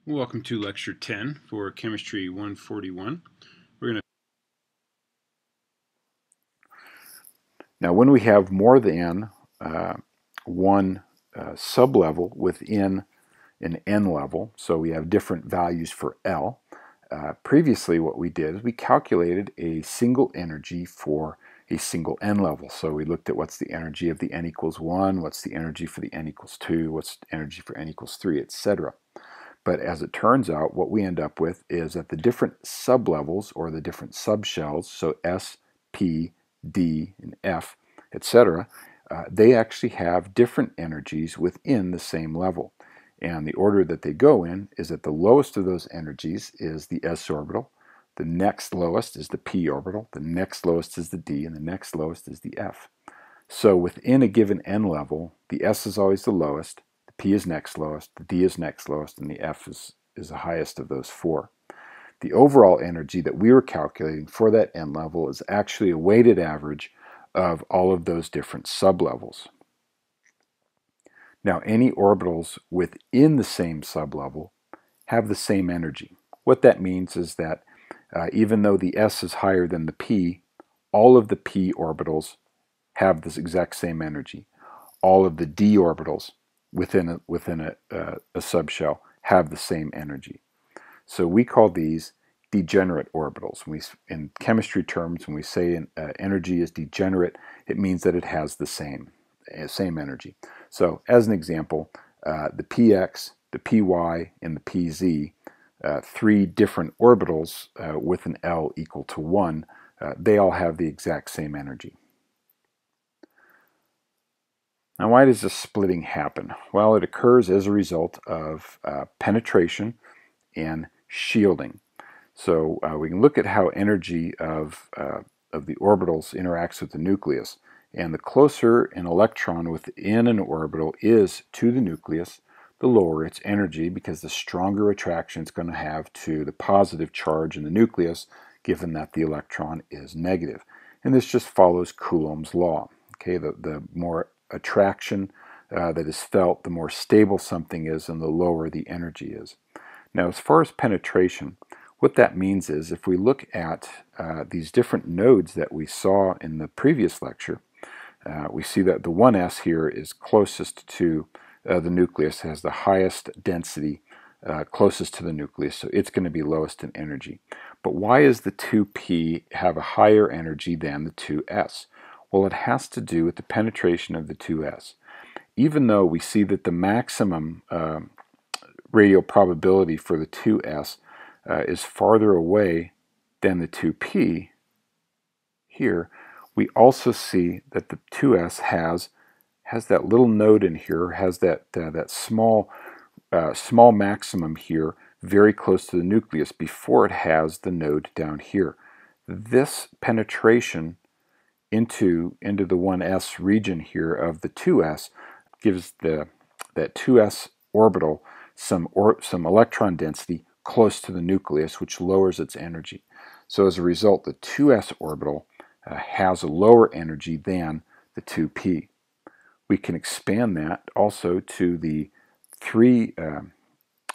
Welcome to Lecture 10 for Chemistry 141. We're going to Now, when we have more than one sublevel within an n level, so we have different values for L, previously what we did is we calculated a single energy for a single n level. So we looked at what's the energy of the n equals 1, what's the energy for the n equals 2, what's the energy for n equals 3, etc. But as it turns out, what we end up with is that the different sublevels, or the different subshells, so S, P, D, and F, etc., they actually have different energies within the same level. And the order that they go in is that the lowest of those energies is the s orbital, the next lowest is the p orbital, the next lowest is the d, and the next lowest is the f. So within a given n level, the s is always the lowest, the p is next lowest, the d is next lowest, and the f is the highest of those four. The overall energy that we were calculating for that n level is actually a weighted average of all of those different sublevels. Now, any orbitals within the same sublevel have the same energy. What that means is that even though the s is higher than the p, all of the p orbitals have this exact same energy. All of the d orbitals within a subshell have the same energy. So we call these degenerate orbitals. In chemistry terms, when we say an energy is degenerate, it means that it has the same energy. So as an example, the px, the py, and the pz, three different orbitals with an L equal to 1, they all have the exact same energy. Now, why does this splitting happen? Well, it occurs as a result of penetration and shielding. So we can look at how energy of the orbitals interacts with the nucleus. And the closer an electron within an orbital is to the nucleus, the lower its energy, because the stronger attraction it's going to have to the positive charge in the nucleus, given that the electron is negative. And this just follows Coulomb's law. Okay, the more attraction that is felt, the more stable something is, and the lower the energy is. Now, as far as penetration, what that means is if we look at these different nodes that we saw in the previous lecture, we see that the 1s here is closest to the nucleus, has the highest density closest to the nucleus, so it's going to be lowest in energy. But why does the 2p have a higher energy than the 2s? Well, it has to do with the penetration of the 2s. Even though we see that the maximum radial probability for the 2s is farther away than the 2p here, we also see that the 2s has that little node in here, has that small maximum here very close to the nucleus before it has the node down here. This penetration into the 1s region here of the 2s gives that 2s orbital some electron density close to the nucleus, which lowers its energy. So as a result, the 2s orbital has a lower energy than the 2p. We can expand that also to the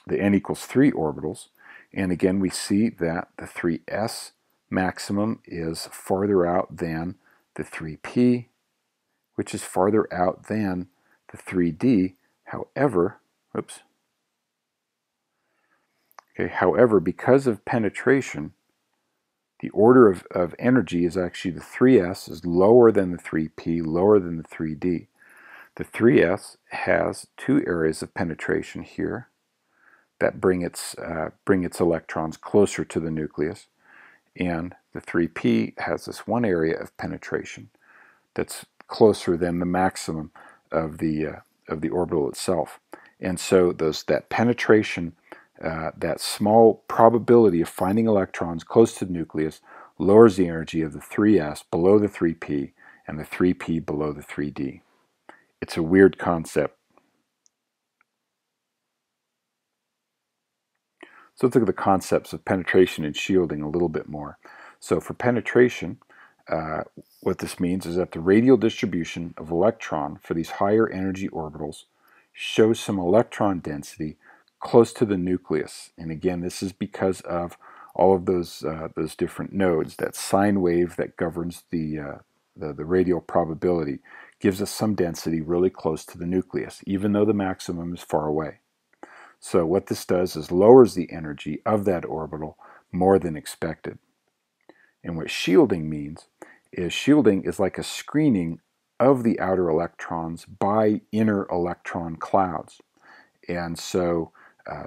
n equals 3 orbitals, and again we see that the 3s maximum is farther out than the 3p, which is farther out than the 3d. However, because of penetration, the order of energy is actually the 3s is lower than the 3p, lower than the 3d. The 3s has two areas of penetration here that bring its electrons closer to the nucleus, and the 3p has this one area of penetration that's closer than the maximum of the orbital itself. And so that penetration, that small probability of finding electrons close to the nucleus, lowers the energy of the 3s below the 3p and the 3p below the 3d. It's a weird concept. So let's look at the concepts of penetration and shielding a little bit more. So for penetration, what this means is that the radial distribution of electron for these higher energy orbitals shows some electron density close to the nucleus. And again, this is because of all of those different nodes. That sine wave that governs the radial probability gives us some density really close to the nucleus, even though the maximum is far away. So what this does is lowers the energy of that orbital more than expected. And what shielding means is shielding is like a screening of the outer electrons by inner electron clouds. And so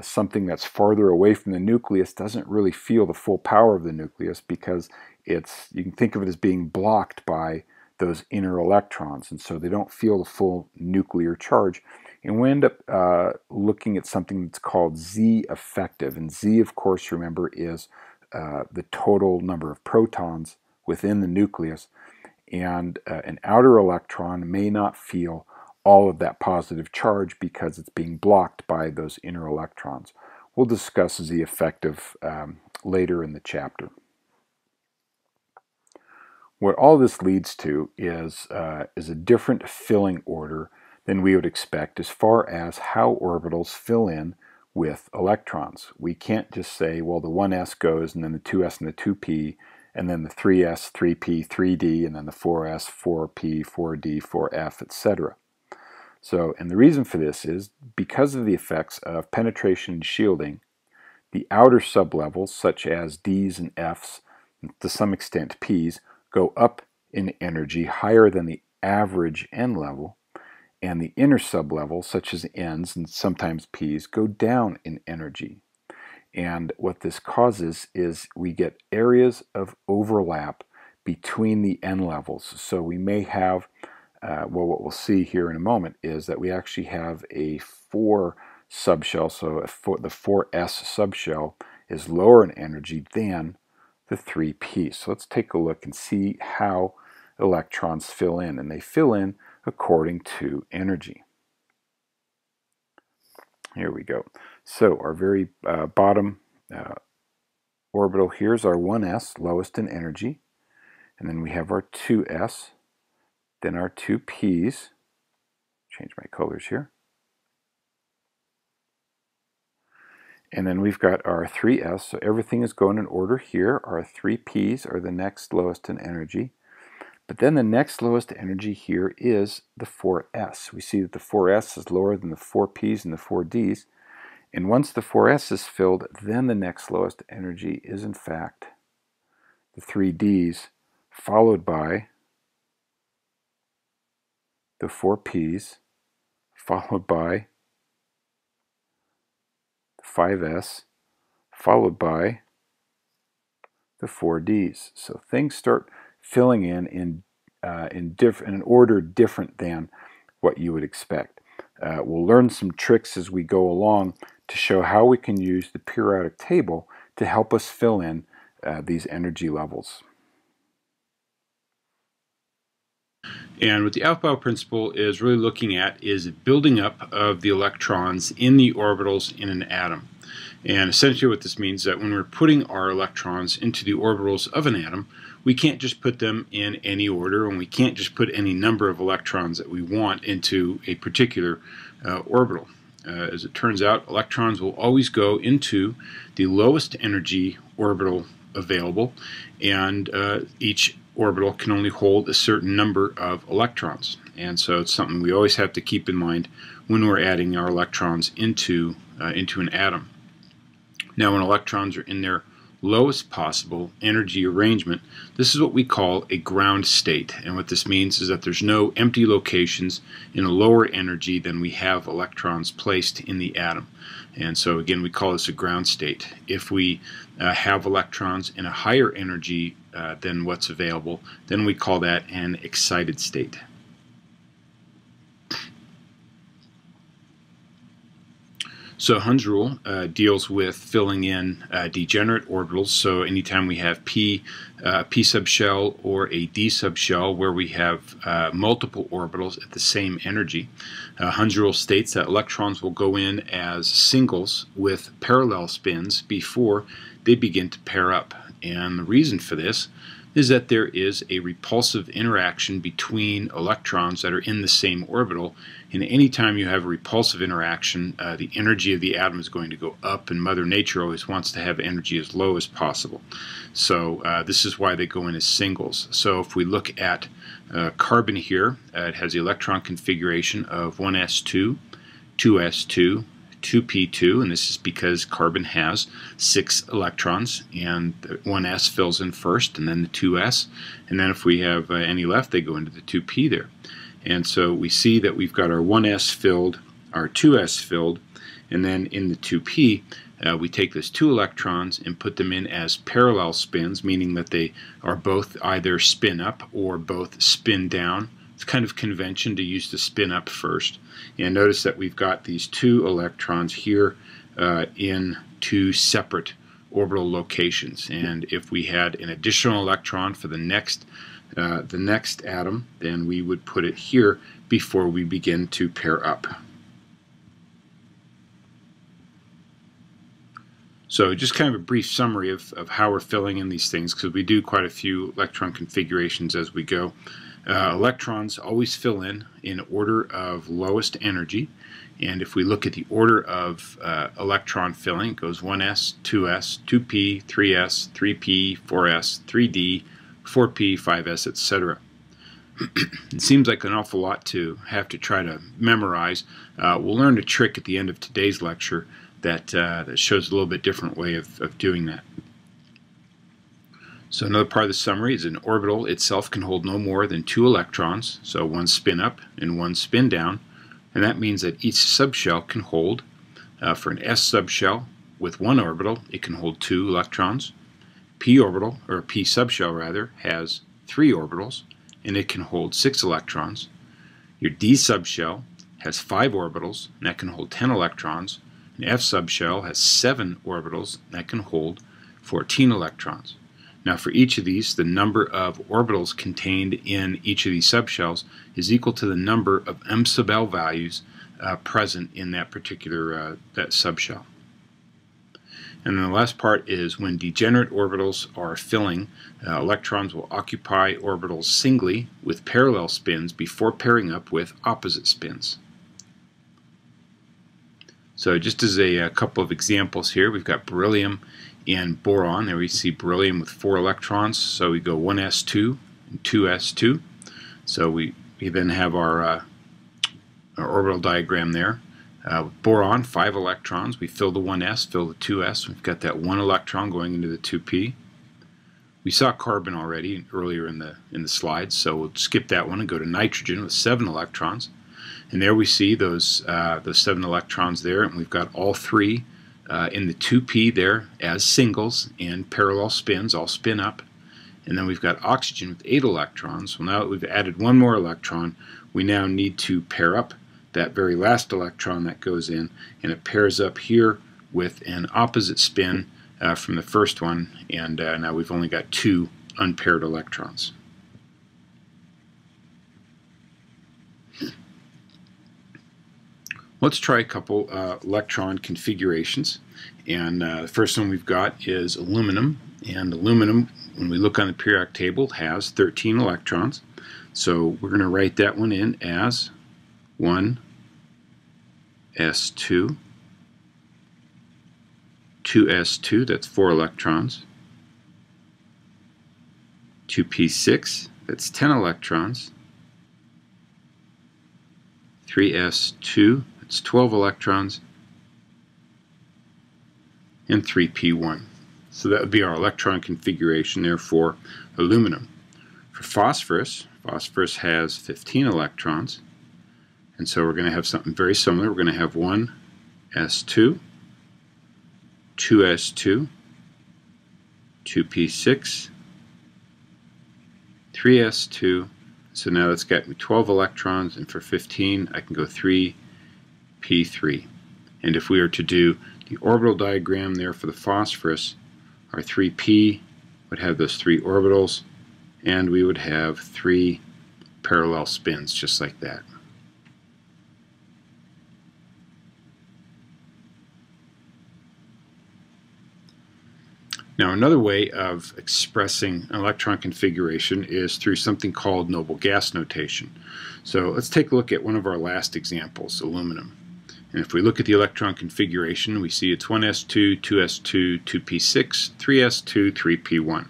something that's farther away from the nucleus doesn't really feel the full power of the nucleus because you can think of it as being blocked by those inner electrons, and so they don't feel the full nuclear charge. And we end up looking at something that's called Z effective. And Z, of course, remember, is the total number of protons within the nucleus. And an outer electron may not feel all of that positive charge because it's being blocked by those inner electrons. We'll discuss Z effective later in the chapter. What all this leads to is a different filling order than we would expect as far as how orbitals fill in with electrons. We can't just say, well, the 1s goes, and then the 2s and the 2p, and then the 3s, 3p, 3d, and then the 4s, 4p, 4d, 4f, etc. So, and the reason for this is because of the effects of penetration and shielding, the outer sublevels, such as d's and f's, to some extent p's, go up in energy higher than the average n level, and the inner sublevels, such as n's and sometimes p's, go down in energy. And what this causes is we get areas of overlap between the n levels. So we may have, well, what we'll see here in a moment is that we actually have a 4 subshell, so the 4s subshell is lower in energy than the 3p. So let's take a look and see how electrons fill in, and they fill in according to energy. Here we go. So our very bottom orbital here is our 1s, lowest in energy, and then we have our 2s, then our 2p's, change my colors here, and then we've got our 3s, so everything is going in order here. Our 3p's are the next lowest in energy, but then the next lowest energy here is the 4s. We see that the 4s is lower than the 4p's and the 4d's, and once the 4s is filled, then the next lowest energy is in fact the 3d's, followed by the 4p's, followed by the 5s, followed by the 4d's. So things start filling in an order different than what you would expect. We'll learn some tricks as we go along to show how we can use the periodic table to help us fill in these energy levels. And what the Aufbau principle is really looking at is building up of the electrons in the orbitals in an atom. And essentially what this means is that when we're putting our electrons into the orbitals of an atom, we can't just put them in any order, and we can't just put any number of electrons that we want into a particular orbital. As it turns out, electrons will always go into the lowest energy orbital available, and each orbital can only hold a certain number of electrons. And so it's something we always have to keep in mind when we're adding our electrons into an atom. Now, when electrons are in their lowest possible energy arrangement, this is what we call a ground state. And what this means is that there's no empty locations in a lower energy than we have electrons placed in the atom. And so again, we call this a ground state. If we have electrons in a higher energy than what's available, then we call that an excited state. So Hund's rule deals with filling in degenerate orbitals. So anytime we have P subshell or a D subshell where we have multiple orbitals at the same energy, Hund's rule states that electrons will go in as singles with parallel spins before they begin to pair up. And the reason for this is that there is a repulsive interaction between electrons that are in the same orbital. And anytime you have a repulsive interaction, the energy of the atom is going to go up, and Mother Nature always wants to have energy as low as possible. So this is why they go in as singles. So if we look at carbon here, it has the electron configuration of 1s2, 2s2, 2p2, and this is because carbon has 6 electrons, and the 1s fills in first, and then the 2s, and then if we have any left, they go into the 2p there. And so we see that we've got our 1s filled, our 2s filled, and then in the 2p, we take those 2 electrons and put them in as parallel spins, meaning that they are both either spin up or both spin down. It's kind of convention to use the spin up first. And notice that we've got these 2 electrons here in 2 separate orbital locations. And if we had an additional electron for the next atom, then we would put it here before we begin to pair up. So just kind of a brief summary of how we're filling in these things, because we do quite a few electron configurations as we go. Electrons always fill in order of lowest energy, and if we look at the order of electron filling, it goes 1s, 2s, 2p, 3s, 3p, 4s, 3d, 4p, 5s, etc. It seems like an awful lot to have to try to memorize. We'll learn a trick at the end of today's lecture that shows a little bit different way of doing that. So another part of the summary is an orbital itself can hold no more than 2 electrons, so 1 spin up and 1 spin down, and that means that each subshell can hold, for an s subshell with 1 orbital, it can hold 2 electrons. P orbital, or P subshell rather, has 3 orbitals, and it can hold 6 electrons. Your D subshell has 5 orbitals, and that can hold 10 electrons. An F subshell has 7 orbitals, and that can hold 14 electrons. Now for each of these, the number of orbitals contained in each of these subshells is equal to the number of m sub L values present in that particular that subshell. And then the last part is when degenerate orbitals are filling, electrons will occupy orbitals singly with parallel spins before pairing up with opposite spins. So just as a couple of examples here, we've got beryllium and boron. There we see beryllium with 4 electrons, so we go 1s2 and 2s2. So we then have our orbital diagram there. Boron, 5 electrons. We fill the 1s, fill the 2s. We've got that 1 electron going into the 2p. We saw carbon already earlier in the slides, so we'll skip that one and go to nitrogen with 7 electrons. And there we see those 7 electrons there, and we've got all 3 in the 2p there as singles and parallel spins, all spin up. And then we've got oxygen with 8 electrons. Well, now that we've added 1 more electron, we now need to pair up that very last electron that goes in, and it pairs up here with an opposite spin from the first one, and now we've only got 2 unpaired electrons. Let's try a couple electron configurations, and the first one we've got is aluminum, and aluminum, when we look on the periodic table, has 13 electrons, so we're going to write that one in as 1s2, 2s2, that's 4 electrons, 2p6, that's 10 electrons, 3s2, it's 12 electrons, and 3p1. So that would be our electron configuration there for aluminum. For phosphorus, phosphorus has 15 electrons, and so we're going to have something very similar. We're going to have 1s2, 2s2, 2p6, 3s2. So now that's got me 12 electrons, and for 15 I can go 3p3. And if we were to do the orbital diagram there for the phosphorus, our 3p would have those 3 orbitals, and we would have 3 parallel spins just like that. Now, another way of expressing an electron configuration is through something called noble gas notation. So let's take a look at one of our last examples, aluminum. And if we look at the electron configuration, we see it's 1s2, 2s2, 2p6, 3s2, 3p1.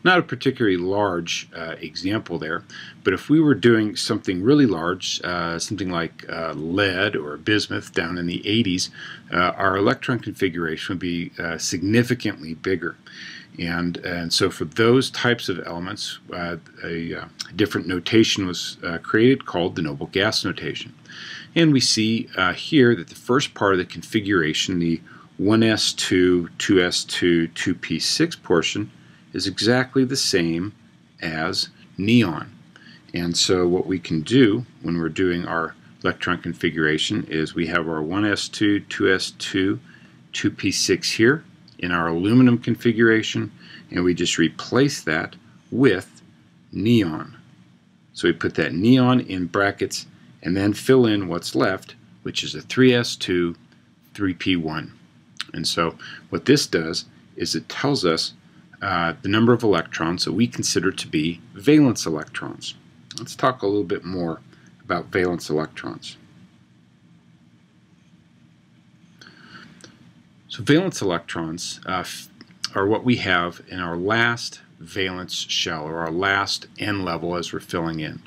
Not a particularly large example there, but if we were doing something really large, something like lead or bismuth down in the 80s, our electron configuration would be significantly bigger. And so for those types of elements, a different notation was created called the noble gas notation. And we see here that the first part of the configuration, the 1s2, 2s2, 2p6 portion, is exactly the same as neon. And so what we can do when we're doing our electron configuration is we have our 1s2, 2s2, 2p6 here in our aluminum configuration, and we just replace that with neon. So we put that neon in brackets and then fill in what's left, which is a 3s2, 3p1. And so what this does is it tells us the number of electrons that we consider to be valence electrons. Let's talk a little bit more about valence electrons. So valence electrons are what we have in our last valence shell, or our last n level as we're filling in.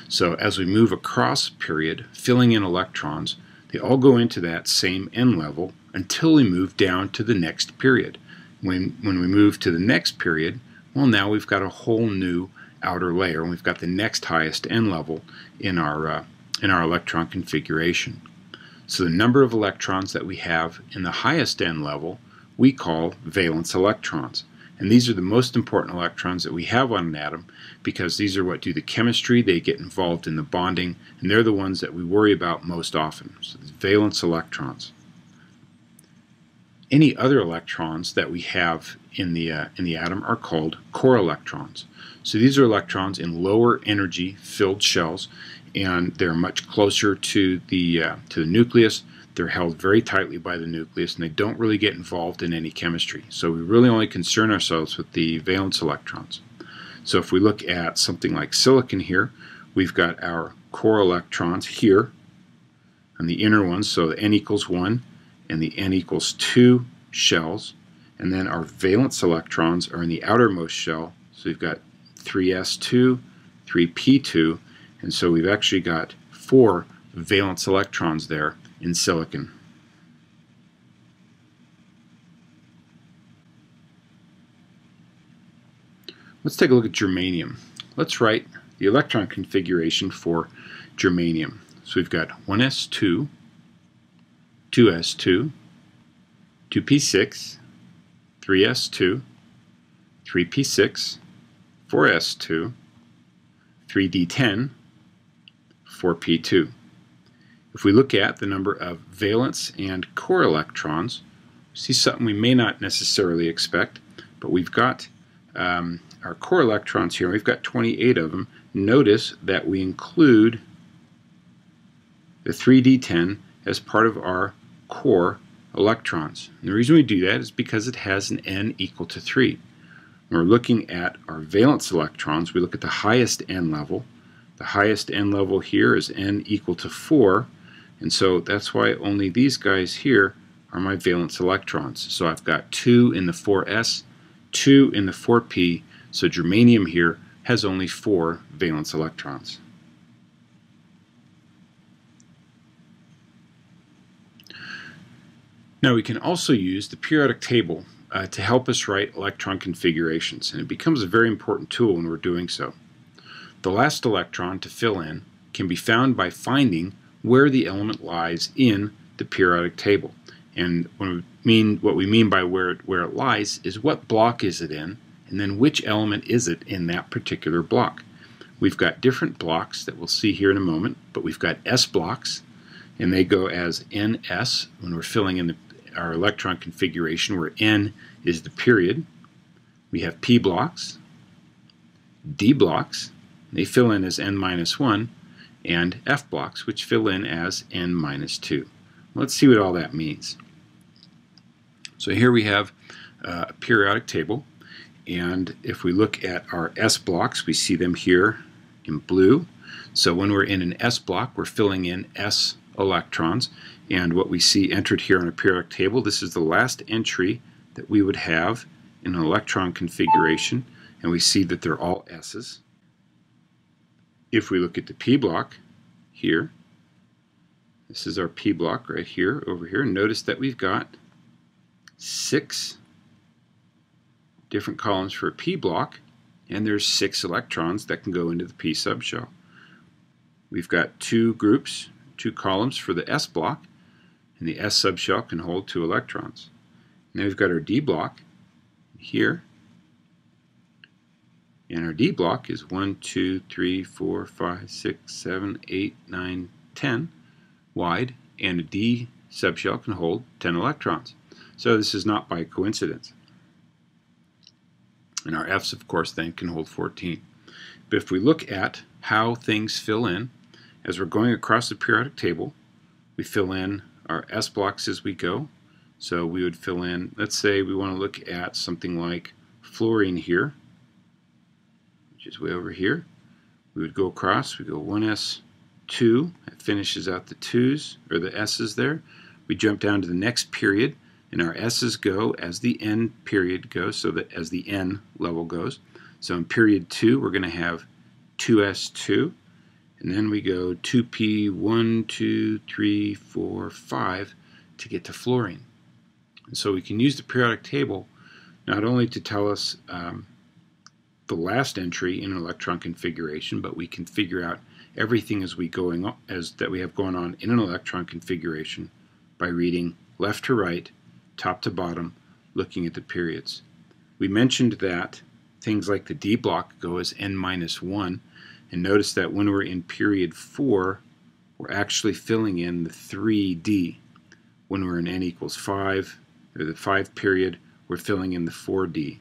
So as we move across a period, filling in electrons, they all go into that same n level until we move down to the next period. When we move to the next period, well, now we've got a whole new outer layer, and we've got the next highest n level in our electron configuration. So the number of electrons that we have in the highest n level we call valence electrons. And these are the most important electrons that we have on an atom, because these are what do the chemistry, they get involved in the bonding, and they're the ones that we worry about most often. So the valence electrons. Any other electrons that we have in the atom are called core electrons. So these are electrons in lower energy filled shells, and they're much closer to the nucleus. They're held very tightly by the nucleus, and they don't really get involved in any chemistry. So we really only concern ourselves with the valence electrons. So if we look at something like silicon here, we've got our core electrons here on the inner ones, so the n equals 1 and the n equals 2 shells, and then our valence electrons are in the outermost shell, so we've got 3s2, 3p2, and so we've actually got 4 valence electrons there in silicon. Let's take a look at germanium. Let's write the electron configuration for germanium. So we've got 1s2, 2s2, 2p6, 3s2, 3p6, 4s2, 3d10, 4p2. If we look at the number of valence and core electrons, we see something we may not necessarily expect, but we've got our core electrons here. We've got 28 of them. Notice that we include the 3d10 as part of our core electrons. And the reason we do that is because it has an n equal to 3. When we're looking at our valence electrons, we look at the highest n level. The highest n level here is n equal to 4, and so that's why only these guys here are my valence electrons. So I've got 2 in the 4s, 2 in the 4p, so germanium here has only 4 valence electrons. Now we can also use the periodic table to help us write electron configurations, and it becomes a very important tool when we're doing so. The last electron to fill in can be found by finding where the element lies in the periodic table. And what we mean by where it lies is what block is it in, and then which element is it in that particular block. We've got different blocks that we'll see here in a moment, but we've got S blocks, and they go as NS when we're filling in our electron configuration, where N is the period. We have P blocks, D blocks, they fill in as n-1, and F blocks, which fill in as n-2. Let's see what all that means. So here we have a periodic table. And if we look at our S blocks, we see them here in blue. So when we're in an S block, we're filling in S electrons. And what we see entered here on a periodic table, this is the last entry that we would have in an electron configuration. And we see that they're all S's. If we look at the P block here, this is our P block right here, over here. Notice that we've got 6 different columns for a P block, and there's 6 electrons that can go into the P subshell. We've got 2 groups, 2 columns for the S block, and the S subshell can hold 2 electrons. Now we've got our D block here, and our D block is 1, 2, 3, 4, 5, 6, 7, 8, 9, 10 wide, and a D subshell can hold 10 electrons. So this is not by coincidence. And our F's, of course, then can hold 14. But if we look at how things fill in, as we're going across the periodic table, we fill in our S blocks as we go. So we would fill in, let's say we want to look at something like fluorine here, which is way over here. We would go across, we go 1s, 2, it finishes out the 2's, or the S's there. We jump down to the next period, and our S's go as the N period goes, so that as the N level goes. So in period 2, we're going to have 2s2, and then we go 2p, 1, 2, 3, 4, 5 to get to fluorine. And so we can use the periodic table not only to tell us the last entry in an electron configuration, but we can figure out everything as we that we have going on in an electron configuration by reading left to right, top to bottom, looking at the periods. We mentioned that things like the D block go as n-1, and notice that when we're in period 4, we're actually filling in the 3D. When we're in n equals 5, or the 5 period, we're filling in the 4D.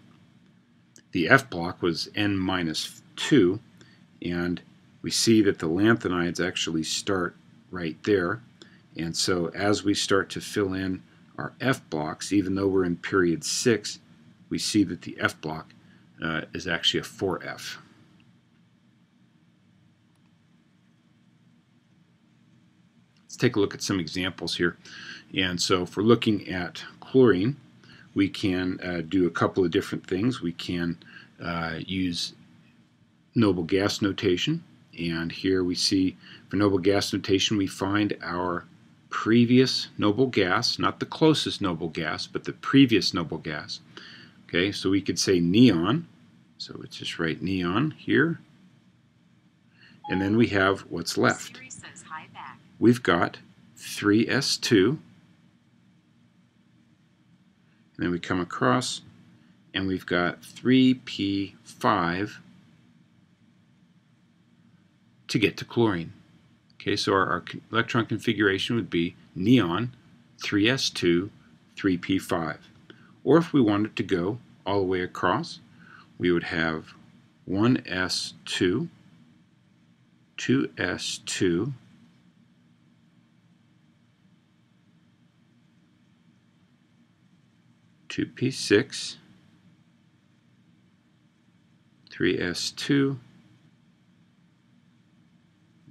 The F block was n-2, and we see that the lanthanides actually start right there. And so as we start to fill in our F blocks, even though we're in period 6, we see that the F block is actually a 4F. Let's take a look at some examples here. And so if we're looking at chlorine, we can do a couple of different things. We can use noble gas notation, and here we see for noble gas notation we find our previous noble gas, not the closest noble gas, but the previous noble gas. Okay, so we could say neon, so let's just write neon here, and then we have what's left. We've got 3s2, and then we come across and we've got 3p5 to get to chlorine. Okay, so our electron configuration would be neon, 3s2, 3p5. Or if we wanted to go all the way across, we would have 1s2, 2s2, 2p6, 3s2,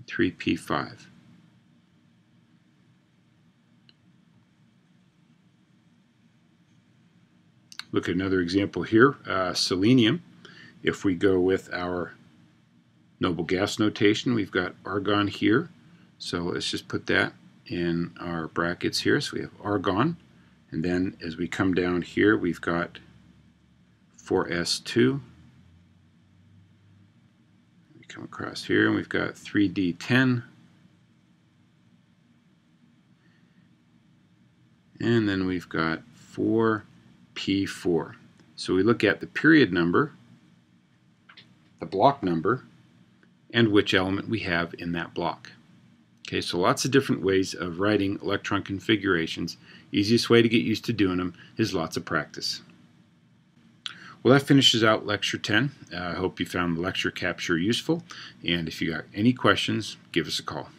3p5. Look at another example here, selenium. If we go with our noble gas notation, we've got argon here. So let's just put that in our brackets here. So we have argon. And then as we come down here, we've got 4s2. We come across here and we've got 3d10. And then we've got 4p4. So we look at the period number, the block number, and which element we have in that block. Okay, so lots of different ways of writing electron configurations. Easiest way to get used to doing them is lots of practice. Well, that finishes out Lecture 10. I hope you found the lecture capture useful, and if you got any questions, give us a call.